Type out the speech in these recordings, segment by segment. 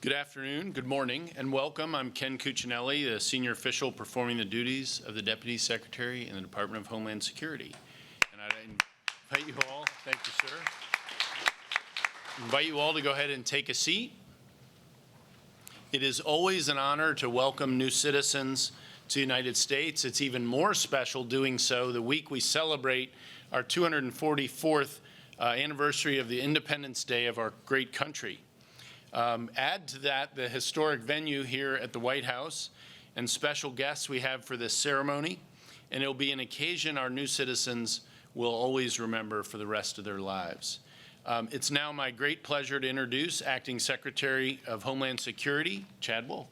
Good afternoon, good morning, and welcome. I'm Ken Cuccinelli, the senior official performing the duties of the Deputy Secretary in the Department of Homeland Security. And I invite you all, thank you, sir. Invite you all to go ahead and take a seat. It is always an honor to welcome new citizens to the United States. It's even more special doing so the week we celebrate our 244th anniversary of the Independence Day of our great country. Add to that the historic venue here at the White House and special guests we have for this ceremony, and it'll be an occasion our new citizens will always remember for the rest of their lives. It's now my great pleasure to introduce Acting Secretary of Homeland Security, Chad Wolf.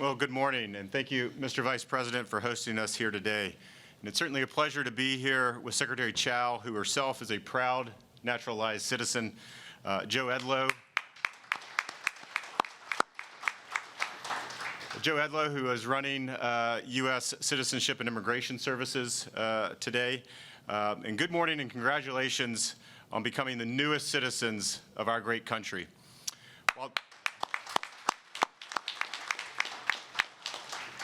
Well, good morning, and thank you, Mr. Vice President, for hosting us here today. And it's certainly a pleasure to be here with Secretary Chow, who herself is a proud naturalized citizen, Joe Edlow. Joe Edlow, who is running U.S. Citizenship and Immigration Services today. And good morning and congratulations on becoming the newest citizens of our great country.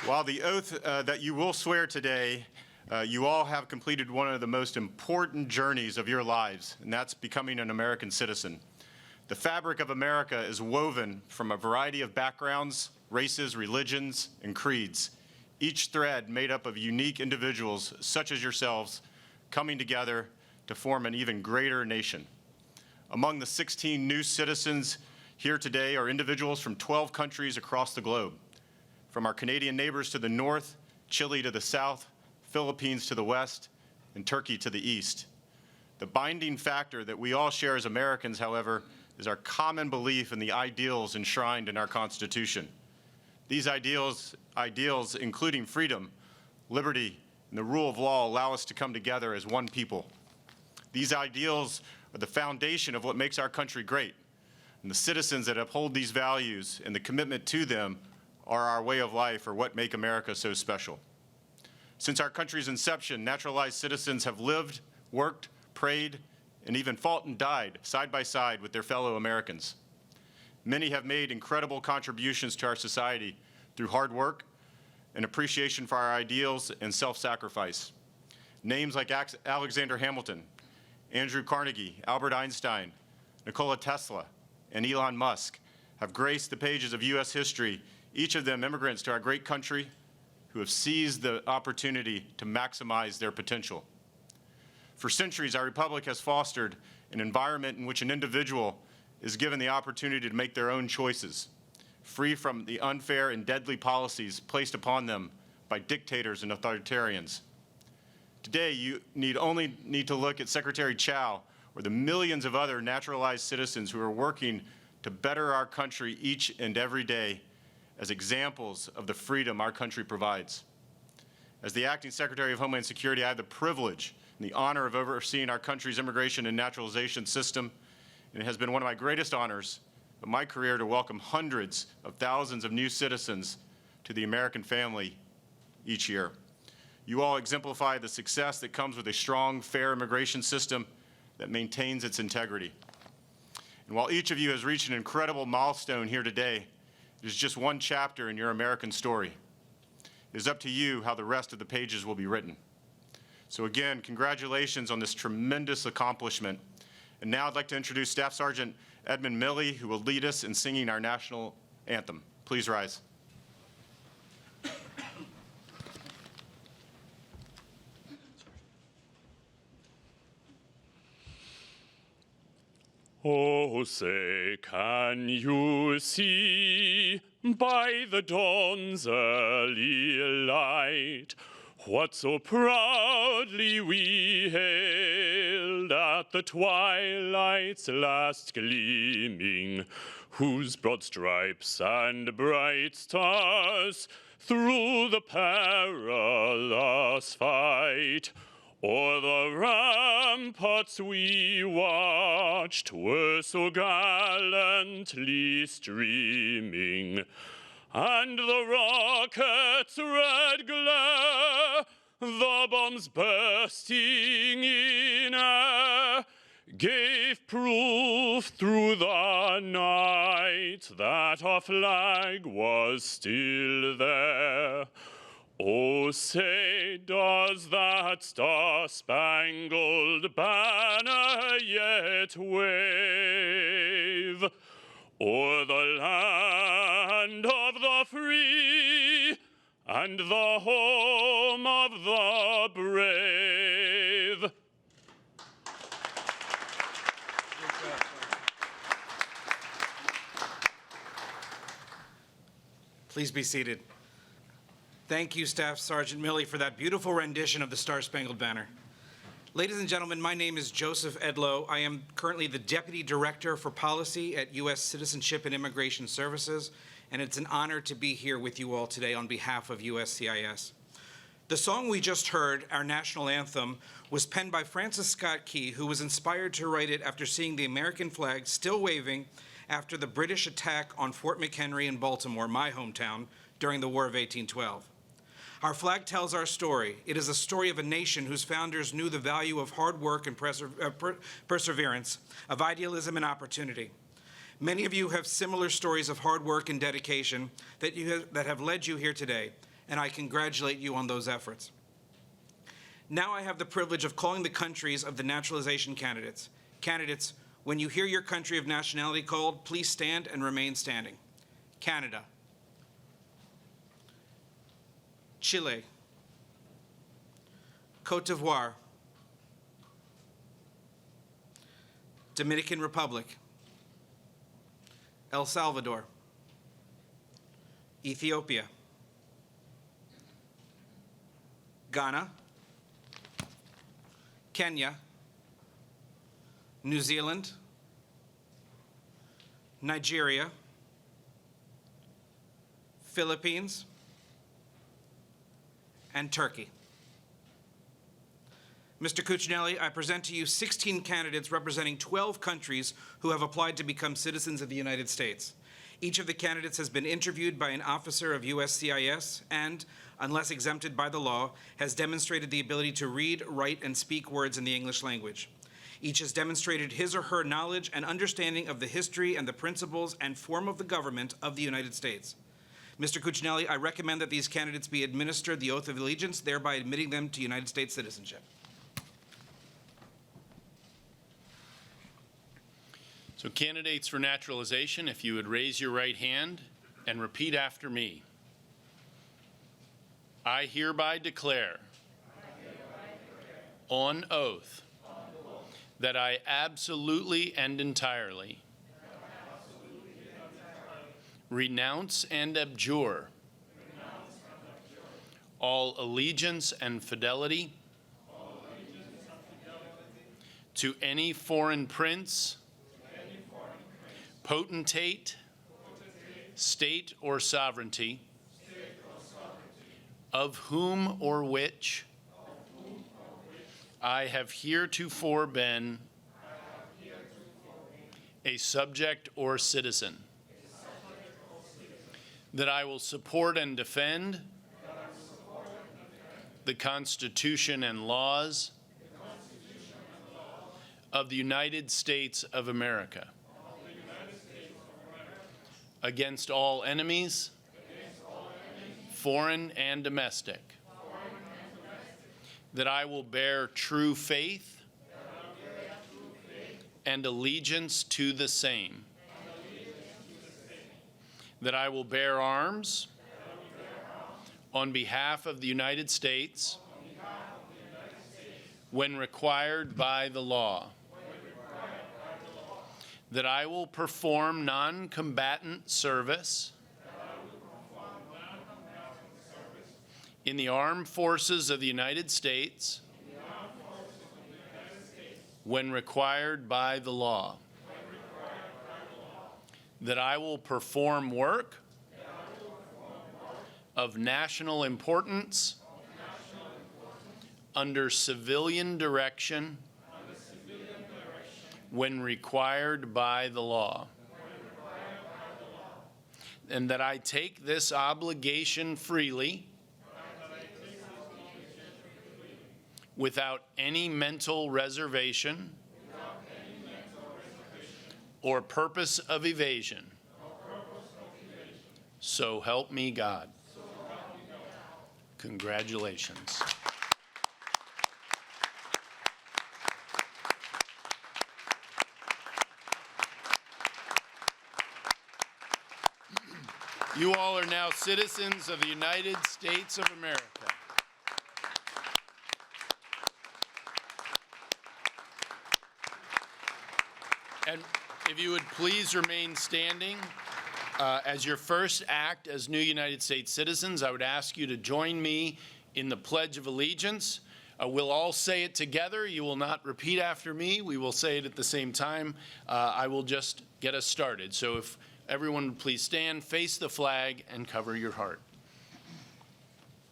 While the oath that you will swear today, you all have completed one of the most important journeys of your lives, and that's becoming an American citizen. The fabric of America is woven from a variety of backgrounds, races, religions, and creeds, each thread made up of unique individuals such as yourselves coming together to form an even greater nation. Among the 16 new citizens here today are individuals from 12 countries across the globe, from our Canadian neighbors to the north, Chile to the south, Philippines to the west, and Turkey to the east. The binding factor that we all share as Americans, however, is our common belief in the ideals enshrined in our Constitution. These ideals including freedom, liberty, and the rule of law, allow us to come together as one people. These ideals are the foundation of what makes our country great, and the citizens that uphold these values and the commitment to them are our way of life, or what make America so special. Since our country's inception, naturalized citizens have lived, worked, prayed, and even fought and died side by side with their fellow Americans. Many have made incredible contributions to our society through hard work and appreciation for our ideals and self-sacrifice. Names like Alexander Hamilton, Andrew Carnegie, Albert Einstein, Nikola Tesla, and Elon Musk have graced the pages of U.S. history, each of them immigrants to our great country who have seized the opportunity to maximize their potential. For centuries, our republic has fostered an environment in which an individual is given the opportunity to make their own choices, free from the unfair and deadly policies placed upon them by dictators and authoritarians. Today, you only need to look at Secretary Chow or the millions of other naturalized citizens who are working to better our country each and every day as examples of the freedom our country provides. As the Acting Secretary of Homeland Security, I have the privilege and the honor of overseeing our country's immigration and naturalization system, and it has been one of my greatest honors of my career to welcome hundreds of thousands of new citizens to the American family each year. You all exemplify the success that comes with a strong, fair immigration system that maintains its integrity. And while each of you has reached an incredible milestone here today, it is just one chapter in your American story. It is up to you how the rest of the pages will be written. So again, congratulations on this tremendous accomplishment. And now I'd like to introduce Staff Sergeant Edmund Milley, who will lead us in singing our national anthem. Please rise. Oh, say, can you see by the dawn's early light what so proudly we hailed at the twilight's last gleaming, whose broad stripes and bright stars through the perilous fight o'er the ramparts we watched were so gallantly streaming, and the rocket's red glare, the bombs bursting in air, gave proof through the night that our flag was still there. Oh, say, does that star-spangled banner yet wave o'er the land of the free and the home of the brave? Please be seated. Thank you, Staff Sergeant Milley, for that beautiful rendition of the Star-Spangled Banner. Ladies and gentlemen, my name is Joseph Edlow. I am currently the Deputy Director for Policy at U.S. Citizenship and Immigration Services, and it's an honor to be here with you all today on behalf of USCIS. The song we just heard, our national anthem, was penned by Francis Scott Key, who was inspired to write it after seeing the American flag still waving after the British attack on Fort McHenry in Baltimore, my hometown, during the War of 1812. Our flag tells our story. It is a story of a nation whose founders knew the value of hard work and perseverance, of idealism and opportunity. Many of you have similar stories of hard work and dedication that have led you here today, and I congratulate you on those efforts. Now I have the privilege of calling the countries of the naturalization candidates. Candidates, when you hear your country of nationality called, please stand and remain standing. Canada. Chile, Cote d'Ivoire, Dominican Republic, El Salvador, Ethiopia, Ghana, Kenya, New Zealand, Nigeria, Philippines, and Turkey. Mr. Cuccinelli, I present to you 16 candidates representing 12 countries who have applied to become citizens of the United States. Each of the candidates has been interviewed by an officer of USCIS and, unless exempted by the law, has demonstrated the ability to read, write, and speak words in the English language. Each has demonstrated his or her knowledge and understanding of the history and the principles and form of the government of the United States. Mr. Cuccinelli, I recommend that these candidates be administered the oath of allegiance, thereby admitting them to United States citizenship. So candidates for naturalization, if you would raise your right hand and repeat after me. I hereby declare on oath that I absolutely and entirely renounce and abjure all allegiance and fidelity to any foreign prince, potentate, state or sovereignty, of whom or which I have heretofore been a subject or citizen, that I will support and defend the Constitution and laws of the United States of America against all enemies, foreign and domestic, that I will bear true faith and allegiance to the same, that I will bear arms on behalf of the United States when required by the law, that I will perform non-combatant service in the armed forces of the United States when required by the law, that I will perform work of national importance under civilian direction when required by the law, and that I take this obligation freely without any mental reservation or purpose of evasion. So help me God. Congratulations. You all are now citizens of the United States of America. And if you would please remain standing, as your first act as new United States citizens, I would ask you to join me in the Pledge of Allegiance. We'll all say it together. You will not repeat after me. We will say it at the same time. I will just get us started. So if everyone would please stand, face the flag, and cover your heart.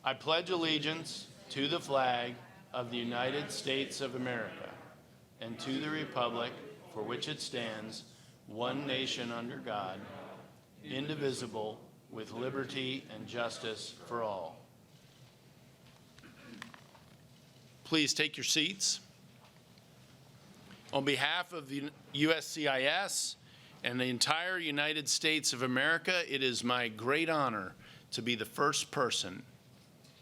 I pledge allegiance to the flag of the United States of America and to the republic for which it stands, one nation under God, indivisible, with liberty and justice for all. Please take your seats. On behalf of the USCIS and the entire United States of America, it is my great honor to be the first person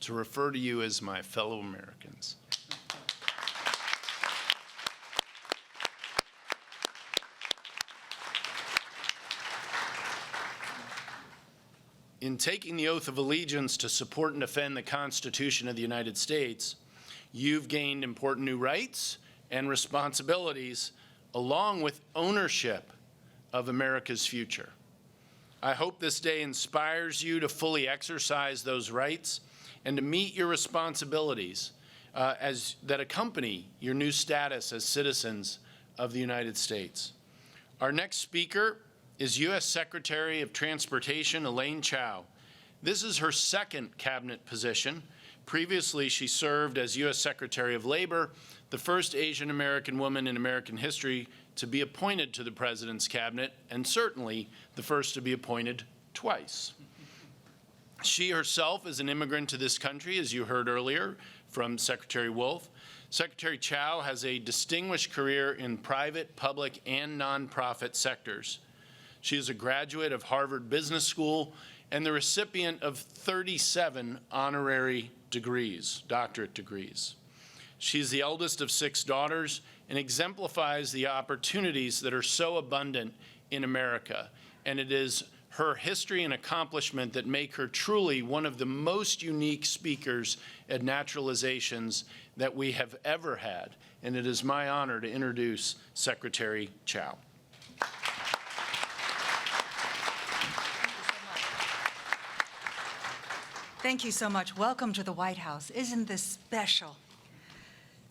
to refer to you as my fellow Americans. In taking the oath of allegiance to support and defend the Constitution of the United States, you've gained important new rights and responsibilities, along with ownership of America's future. I hope this day inspires you to fully exercise those rights and to meet your responsibilities that accompany your new status as citizens of the United States. Our next speaker is U.S. Secretary of Transportation Elaine Chao. This is her second cabinet position. Previously, she served as U.S. Secretary of Labor, the first Asian American woman in American history to be appointed to the President's cabinet, and certainly the first to be appointed twice. She herself is an immigrant to this country, as you heard earlier from Secretary Wolf. Secretary Chao has a distinguished career in private, public, and nonprofit sectors. She is a graduate of Harvard Business School and the recipient of 37 honorary degrees, doctorate degrees. She's the eldest of 6 daughters and exemplifies the opportunities that are so abundant in America. And it is her history and accomplishment that make her truly one of the most unique speakers at Naturalizations that we have ever had. And it is my honor to introduce Secretary Chao. Thank you so much. Welcome to the White House. Isn't this special?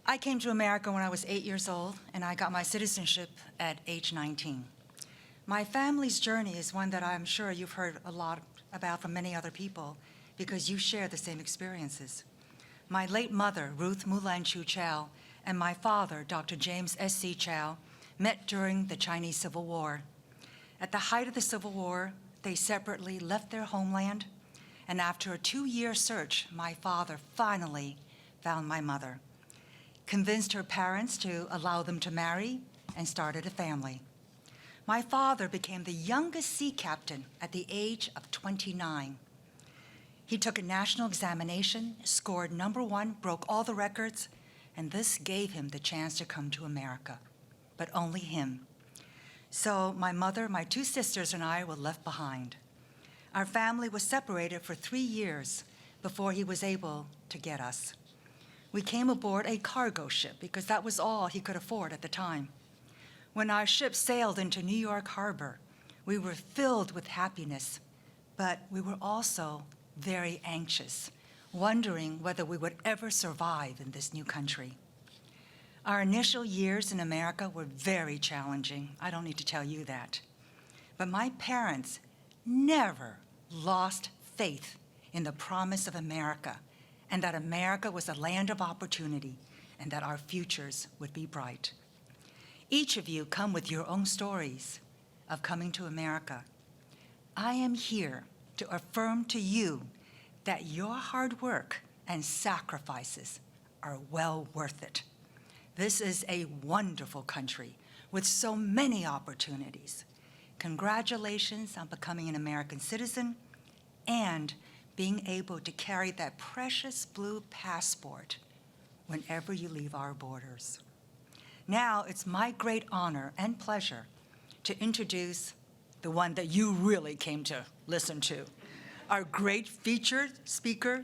I came to America when I was 8 years old, and I got my citizenship at age 19. My family's journey is one that I'm sure you've heard a lot about from many other people because you share the same experiences. My late mother, Ruth Mulan-Chu Chao, and my father, Dr. James S.C. Chao, met during the Chinese Civil War. At the height of the Civil War, they separately left their homeland, and after a 2-year search, my father finally found my mother, convinced her parents to allow them to marry, and started a family. My father became the youngest sea captain at the age of 29. He took a national examination, scored #1, broke all the records, and this gave him the chance to come to America, but only him. So my mother, my 2 sisters, and I were left behind. Our family was separated for 3 years before he was able to get us. We came aboard a cargo ship because that was all he could afford at the time. When our ship sailed into New York Harbor, we were filled with happiness, but we were also very anxious, wondering whether we would ever survive in this new country. Our initial years in America were very challenging. I don't need to tell you that. But my parents never lost faith in the promise of America, and that America was a land of opportunity, and that our futures would be bright. Each of you come with your own stories of coming to America. I am here to affirm to you that your hard work and sacrifices are well worth it. This is a wonderful country with so many opportunities. Congratulations on becoming an American citizen and being able to carry that precious blue passport whenever you leave our borders. Now, it's my great honor and pleasure to introduce the one that you really came to listen to, our great featured speaker,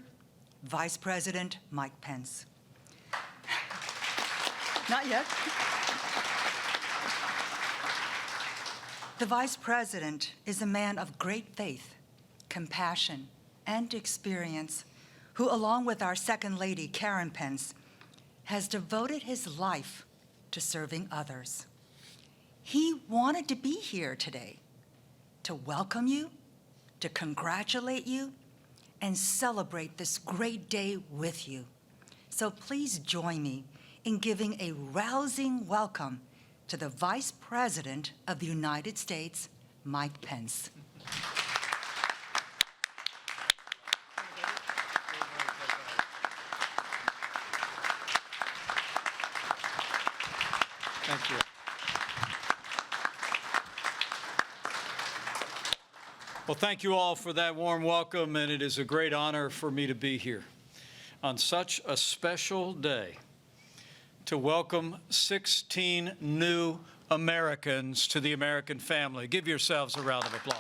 Vice President Mike Pence. Not yet. The Vice President is a man of great faith, compassion, and experience who, along with our Second Lady, Karen Pence, has devoted his life to serving others. He wanted to be here today to welcome you, to congratulate you, and celebrate this great day with you. So please join me in giving a rousing welcome to the Vice President of the United States, Mike Pence. Thank you. Well, thank you all for that warm welcome, and it is a great honor for me to be here on such a special day to welcome 16 new Americans to the American family. Give yourselves a round of applause.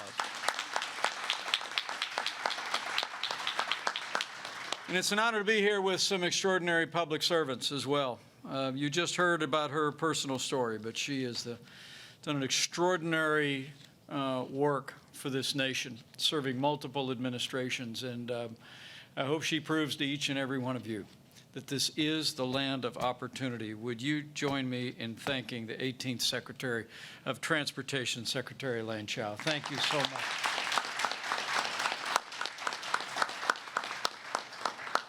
And it's an honor to be here with some extraordinary public servants as well. You just heard about her personal story, but she has done an extraordinary work for this nation, serving multiple administrations. And I hope she proves to each and every one of you that this is the land of opportunity. Would you join me in thanking the 18th Secretary of Transportation, Secretary Elaine Chao? Thank you so much.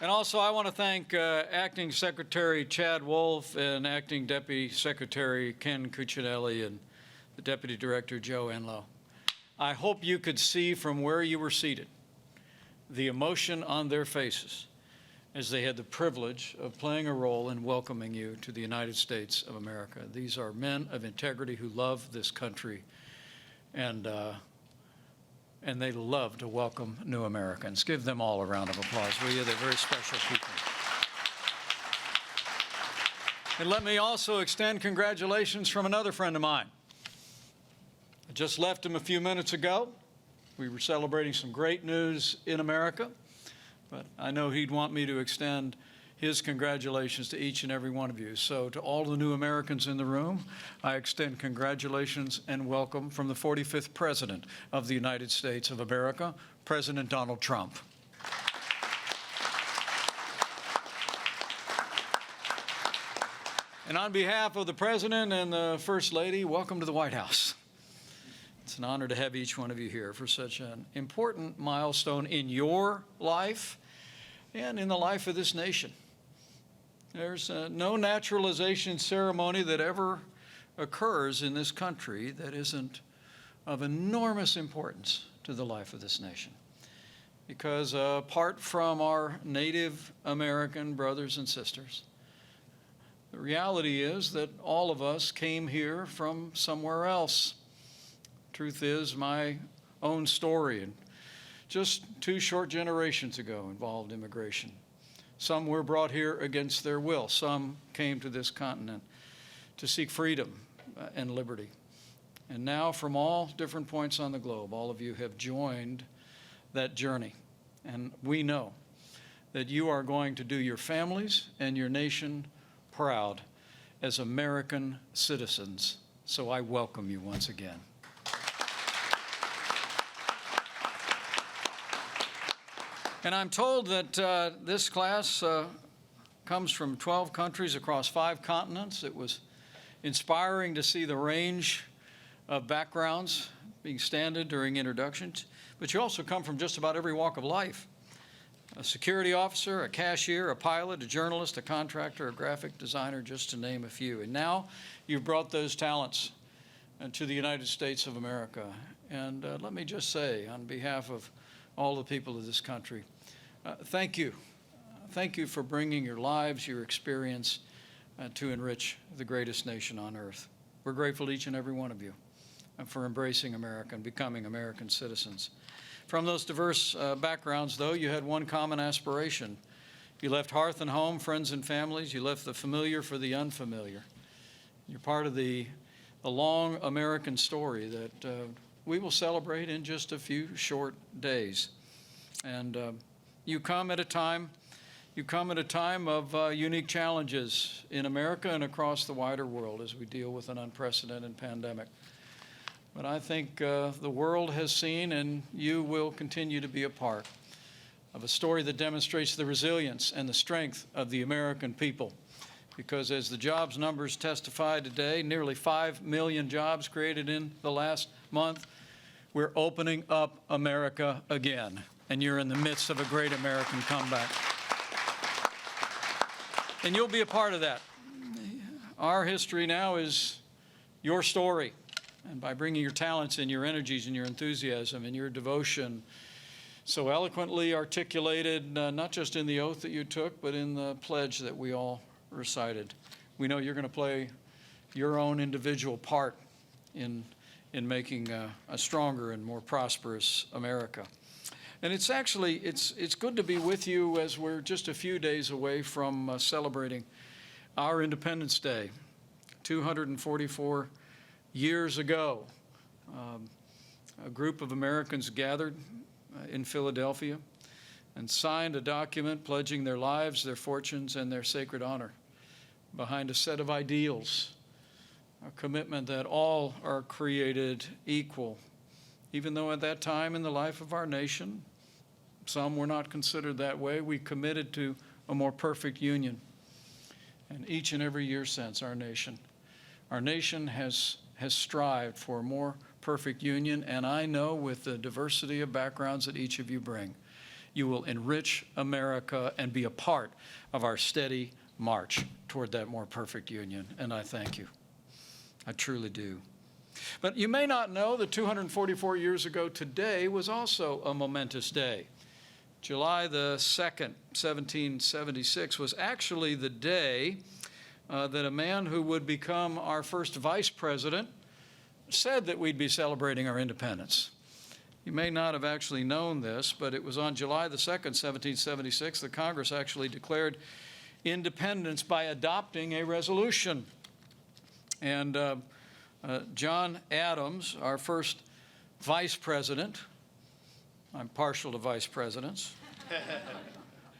And also, I want to thank Acting Secretary Chad Wolf and Acting Deputy Secretary Ken Cuccinelli and the Deputy Director Joe Enlow. I hope you could see from where you were seated the emotion on their faces as they had the privilege of playing a role in welcoming you to the United States of America. These are men of integrity who love this country, and they love to welcome new Americans. Give them all a round of applause, will you? They're very special people. And let me also extend congratulations from another friend of mine. I just left him a few minutes ago. We were celebrating some great news in America, but I know he'd want me to extend his congratulations to each and every one of you. So to all the new Americans in the room, I extend congratulations and welcome from the 45th President of the United States of America, President Donald Trump. And on behalf of the President and the First Lady, welcome to the White House. It's an honor to have each one of you here for such an important milestone in your life and in the life of this nation. There's no naturalization ceremony that ever occurs in this country that isn't of enormous importance to the life of this nation. Because apart from our Native American brothers and sisters, the reality is that all of us came here from somewhere else. Truth is, my own story, and just 2 short generations ago, involved immigration. Some were brought here against their will. Some came to this continent to seek freedom and liberty. And now, from all different points on the globe, all of you have joined that journey. And we know that you are going to do your families and your nation proud as American citizens. So I welcome you once again. And I'm told that this class comes from 12 countries across 5 continents. It was inspiring to see the range of backgrounds being standard during introductions. But you also come from just about every walk of life. A security officer, a cashier, a pilot, a journalist, a contractor, a graphic designer, just to name a few. And now you've brought those talents to the United States of America. And let me just say, on behalf of all the people of this country, thank you. Thank you for bringing your lives, your experience to enrich the greatest nation on earth. We're grateful to each and every one of you for embracing America and becoming American citizens. From those diverse backgrounds, though, you had one common aspiration. You left hearth and home, friends and families. You left the familiar for the unfamiliar. You're part of the long American story that we will celebrate in just a few short days. And you come at a time of unique challenges in America and across the wider world as we deal with an unprecedented pandemic. But I think the world has seen, and you will continue to be a part of a story that demonstrates the resilience and the strength of the American people. Because as the jobs numbers testify today, nearly 5 million jobs created in the last month, we're opening up America again. And you're in the midst of a great American comeback. And you'll be a part of that. Our history now is your story. And by bringing your talents and your energies and your enthusiasm and your devotion so eloquently articulated, not just in the oath that you took, but in the pledge that we all recited, we know you're going to play your own individual part in making a stronger and more prosperous America. And it's actually, it's good to be with you as we're just a few days away from celebrating our Independence Day. 244 years ago, a group of Americans gathered in Philadelphia and signed a document pledging their lives, their fortunes, and their sacred honor behind a set of ideals, a commitment that all are created equal, even though at that time in the life of our nation, some were not considered that way. We committed to a more perfect union. And each and every year since, our nation has strived for a more perfect union, and I know with the diversity of backgrounds that each of you bring, you will enrich America and be a part of our steady march toward that more perfect union, and I thank you. I truly do. But you may not know that 244 years ago today was also a momentous day. July the 2nd, 1776 was actually the day that a man who would become our first vice president said that we'd be celebrating our independence. You may not have actually known this, but it was on July the 2nd, 1776, that Congress actually declared independence by adopting a resolution. And John Adams, our first vice president, I'm partial to vice presidents,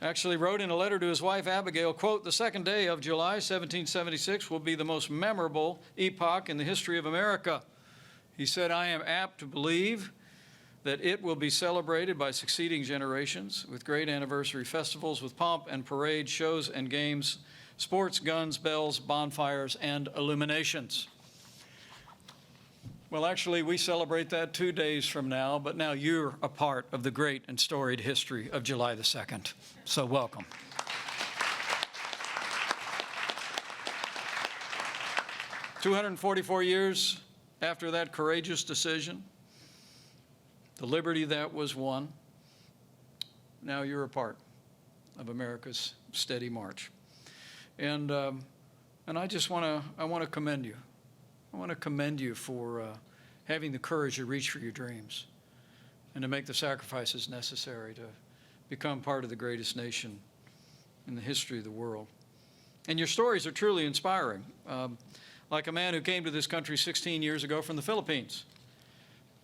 actually wrote in a letter to his wife Abigail, quote, "The second day of July, 1776 will be the most memorable epoch in the history of America." He said, "I am apt to believe that it will be celebrated by succeeding generations with great anniversary festivals, with pomp and parade, shows and games, sports, guns, bells, bonfires, and illuminations." Well, actually, we celebrate that 2 days from now, but now you're a part of the great and storied history of July the 2nd. So welcome. "244 years after that courageous decision, the liberty that was won, now you're a part of America's steady march. And I just want to commend you. I want to commend you for having the courage to reach for your dreams and to make the sacrifices necessary to become part of the greatest nation in the history of the world. And your stories are truly inspiring. Like a man who came to this country 16 years ago from the Philippines.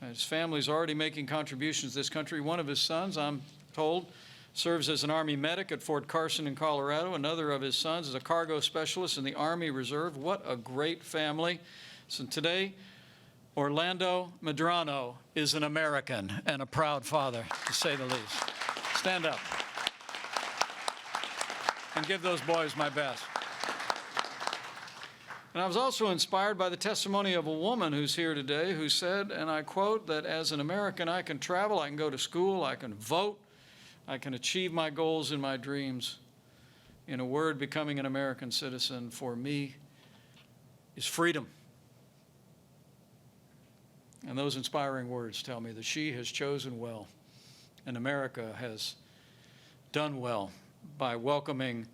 His family's already making contributions to this country. One of his sons, I'm told, serves as an Army medic at Fort Carson in Colorado. Another of his sons is a cargo specialist in the Army Reserve. What a great family. So today, Orlando Medrano is an American and a proud father, to say the least. Stand up and give those boys my best. And I was also inspired by the testimony of a woman who's here today who said, and I quote, that as an American, I can travel, I can go to school, I can vote, I can achieve my goals and my dreams. In a word, becoming an American citizen for me is freedom. And those inspiring words tell me that she has chosen well, and America has done well by welcoming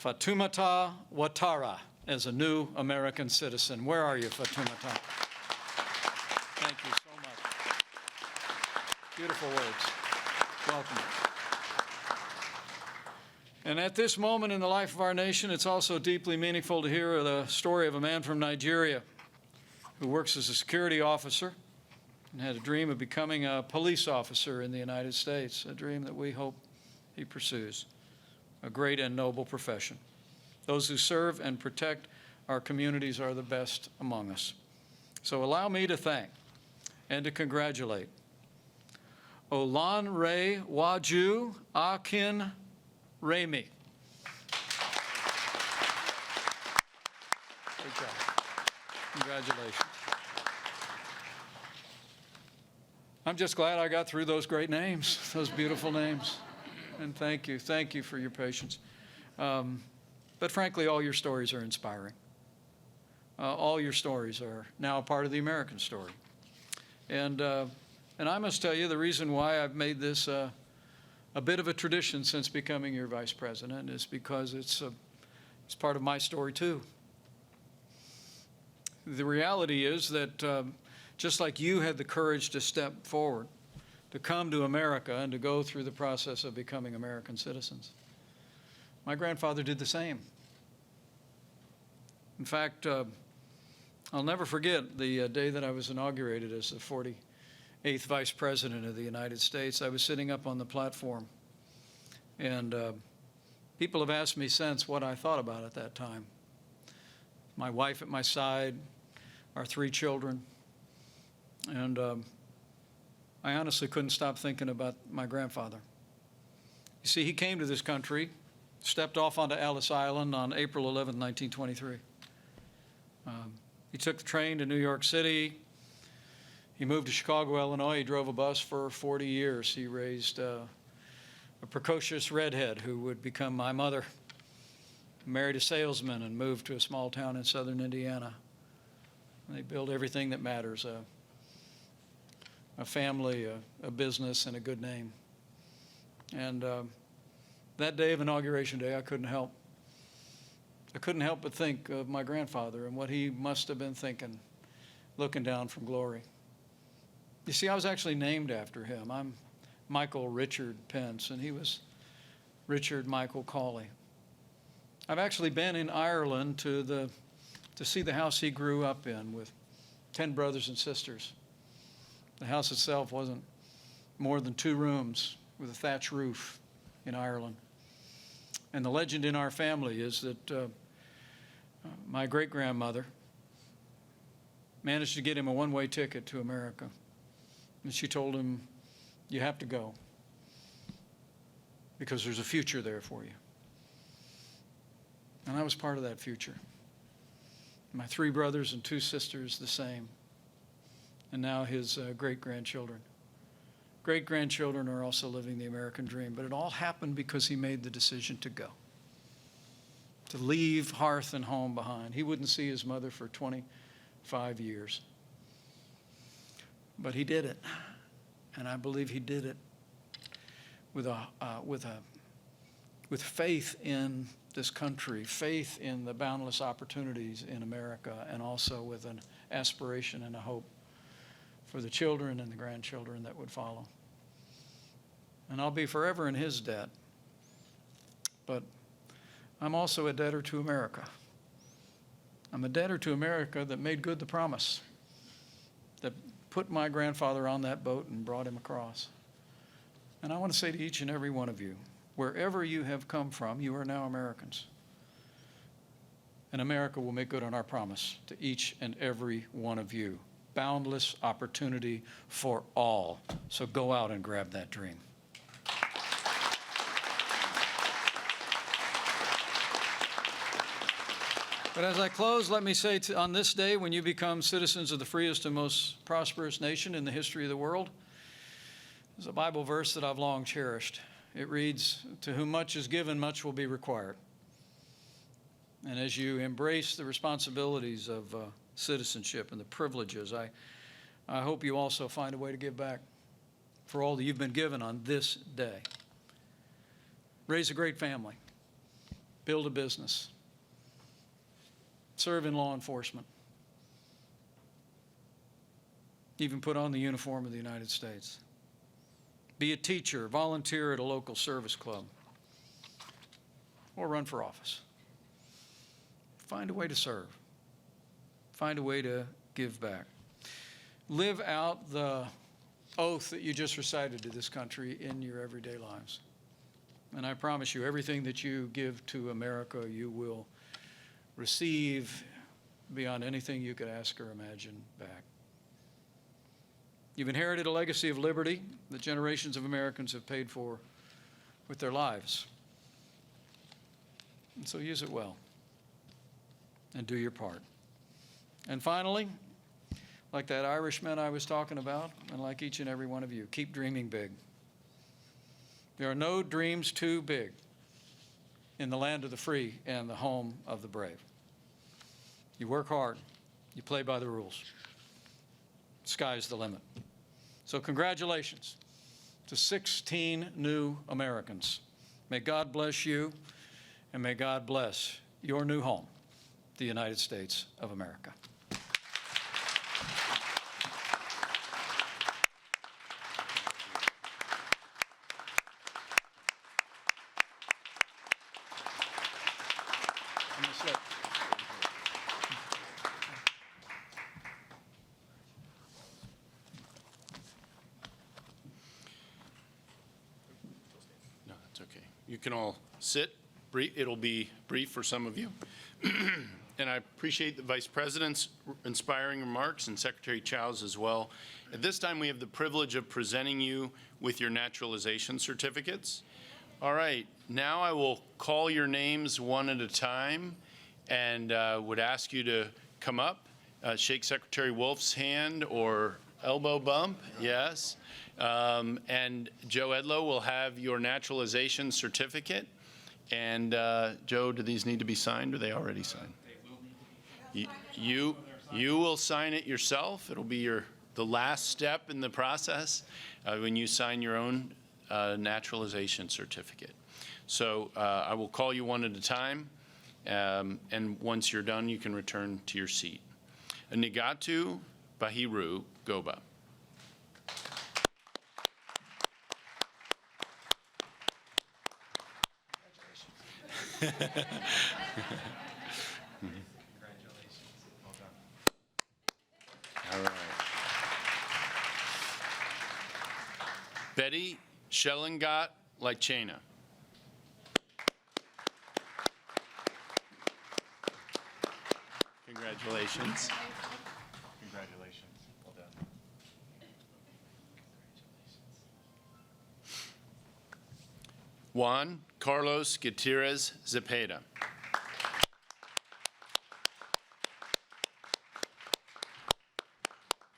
Fatoumata Ouattara as a new American citizen. Where are you, Fatoumata? Thank you so much. Beautiful words. Welcome. And at this moment in the life of our nation, it's also deeply meaningful to hear the story of a man from Nigeria who works as a security officer and had a dream of becoming a police officer in the United States, a dream that we hope he pursues, a great and noble profession. Those who serve and protect our communities are the best among us. So allow me to thank and to congratulate Olanre Waju Akin Remy. Great job. Congratulations. I'm just glad I got through those great names, those beautiful names. And thank you. Thank you for your patience. But frankly, all your stories are inspiring. All your stories are now a part of the American story. And I must tell you, the reason why I've made this a bit of a tradition since becoming your vice president is because it's part of my story too. The reality is that just like you had the courage to step forward, to come to America and to go through the process of becoming American citizens, my grandfather did the same. In fact, I'll never forget the day that I was inaugurated as the 48th Vice President of the United States. I was sitting up on the platform, and people have asked me since what I thought about at that time. My wife at my side, our 3 children, and I honestly couldn't stop thinking about my grandfather. You see, he came to this country, stepped off onto Ellis Island on April 11, 1923. He took the train to New York City. He moved to Chicago, Illinois. He drove a bus for 40 years. He raised a precocious redhead who would become my mother. Married a salesman and moved to a small town in southern Indiana. And they built everything that matters, a family, a business, and a good name. And that day of Inauguration Day, I couldn't help but think of my grandfather and what he must have been thinking, looking down from glory. You see, I was actually named after him. I'm Michael Richard Pence, and he was Richard Michael Cawley. I've actually been in Ireland to see the house he grew up in with 10 brothers and sisters. The house itself wasn't more than 2 rooms with a thatch roof in Ireland. And the legend in our family is that my great-grandmother managed to get him a one-way ticket to America. And she told him, "You have to go because there's a future there for you." And I was part of that future. My 3 brothers and 2 sisters the same. And now his great-grandchildren. Great-grandchildren are also living the American dream. But it all happened because he made the decision to go, to leave hearth and home behind. He wouldn't see his mother for 25 years. But he did it. And I believe he did it with faith in this country, faith in the boundless opportunities in America, and also with an aspiration and a hope for the children and the grandchildren that would follow. And I'll be forever in his debt. But I'm also a debtor to America. I'm a debtor to America that made good the promise, that put my grandfather on that boat and brought him across. And I want to say to each and every one of you, wherever you have come from, you are now Americans. And America will make good on our promise to each and every one of you. Boundless opportunity for all. So go out and grab that dream. But as I close, let me say on this day, when you become citizens of the freest and most prosperous nation in the history of the world, there's a Bible verse that I've long cherished. It reads, "To whom much is given, much will be required." And as you embrace the responsibilities of citizenship and the privileges, I hope you also find a way to give back for all that you've been given on this day. Raise a great family. Build a business. serve in law enforcement, even put on the uniform of the United States, be a teacher, volunteer at a local service club, or run for office. Find a way to serve. Find a way to give back. Live out the oath that you just recited to this country in your everyday lives. And I promise you, everything that you give to America, you will receive beyond anything you could ask or imagine back. You've inherited a legacy of liberty that generations of Americans have paid for with their lives. And so use it well and do your part. And finally, like that Irishman I was talking about, and like each and every one of you, keep dreaming big. There are no dreams too big in the land of the free and the home of the brave. You work hard. You play by the rules. Sky's the limit. So congratulations to 16 new Americans. May God bless you, and may God bless your new home, the United States of America. No, that's okay. You can all sit. It'll be brief for some of you. And I appreciate the Vice President's inspiring remarks and Secretary Chow's as well. At this time, we have the privilege of presenting you with your naturalization certificates. All right, now I will call your names one at a time and would ask you to come up, shake Secretary Wolf's hand or elbow bump, yes. And Joe Edlow will have your naturalization certificate. And Joe, do these need to be signed or are they already signed? You will sign it yourself. It'll be the last step in the process when you sign your own naturalization certificate. So I will call you one at a time, and once you're done, you can return to your seat. Nigatu Bahiru Goba. Congratulations. Well done. All right. Betty Schellengot Lychena. Congratulations. Congratulations. Well done. Juan Carlos Gutierrez Zepeda.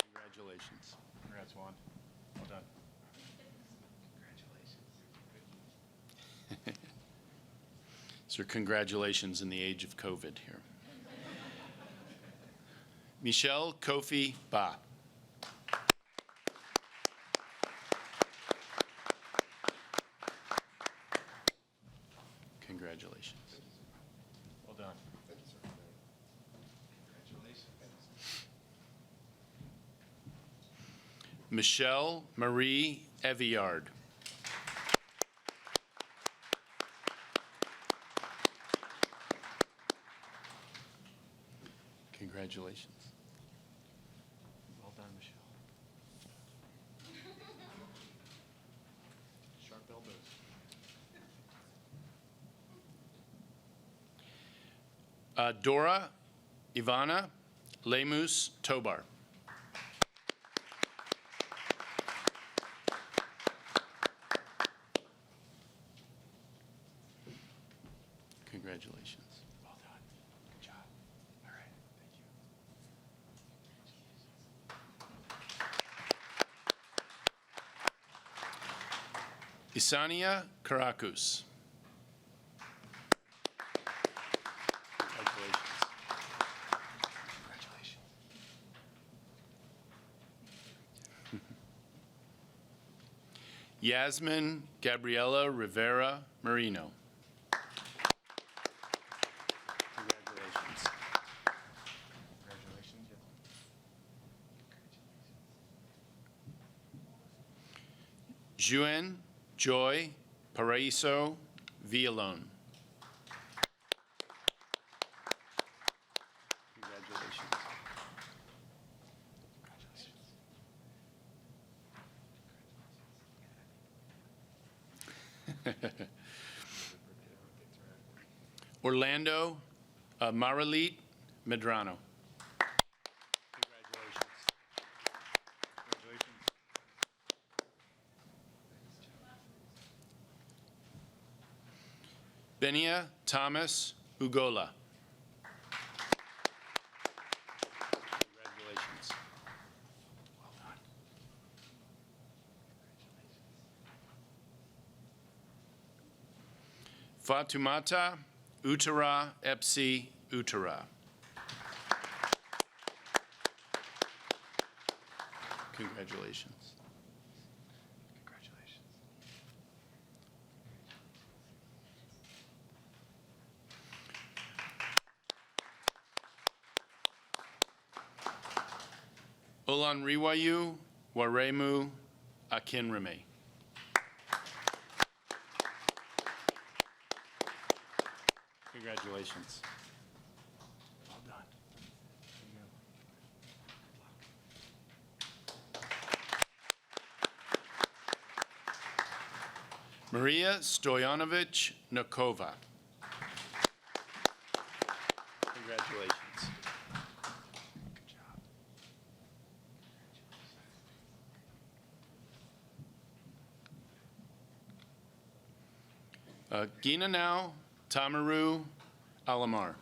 Congratulations. Congrats, Juan. Well done. So congratulations in the age of COVID here. Michelle Kofi Ba. Congratulations. Well done. Michelle Marie Eviard. Congratulations. Well done, Michelle. Sharp elbows. Dora Ivana Lemus Tobar. Congratulations. Well done. Good job. All right. Thank you. Isania Karakus. Congratulations. Congratulations. Yasmin Gabriela Rivera Marino. Congratulations. Juen Joy Paraiso Villalon. Congratulations. Orlando Maralit Medrano. Congratulations. Benia Thomas Ugola. Congratulations. Well done. Fatumata Utara Epsi Utara. Congratulations. Congratulations. Olanriwayu Waremu Akinreme. Congratulations. Well done. Maria Stoyanovich Nokova. Congratulations. Good job. Gina now Tamaru Alamar.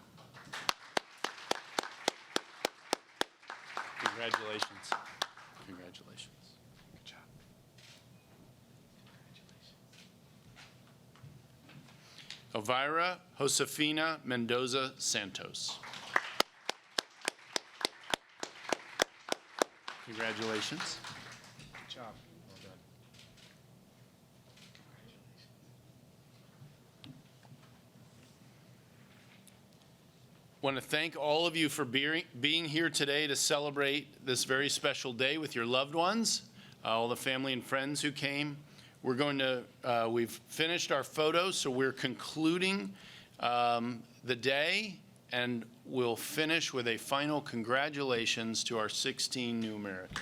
Congratulations. Congratulations. Good job. Elvira Josefina Mendoza Santos. Congratulations. Good job. Well done. Want to thank all of you for being here today to celebrate this very special day with your loved ones, all the family and friends who came. We're going to, we've finished our photos, so we're concluding the day, and we'll finish with a final congratulations to our 16 new Americans.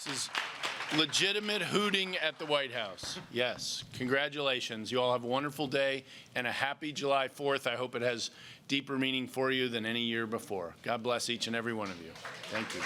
This is legitimate hooting at the White House. Yes, congratulations. You all have a wonderful day and a happy July 4th. I hope it has deeper meaning for you than any year before. God bless each and every one of you. Thank you.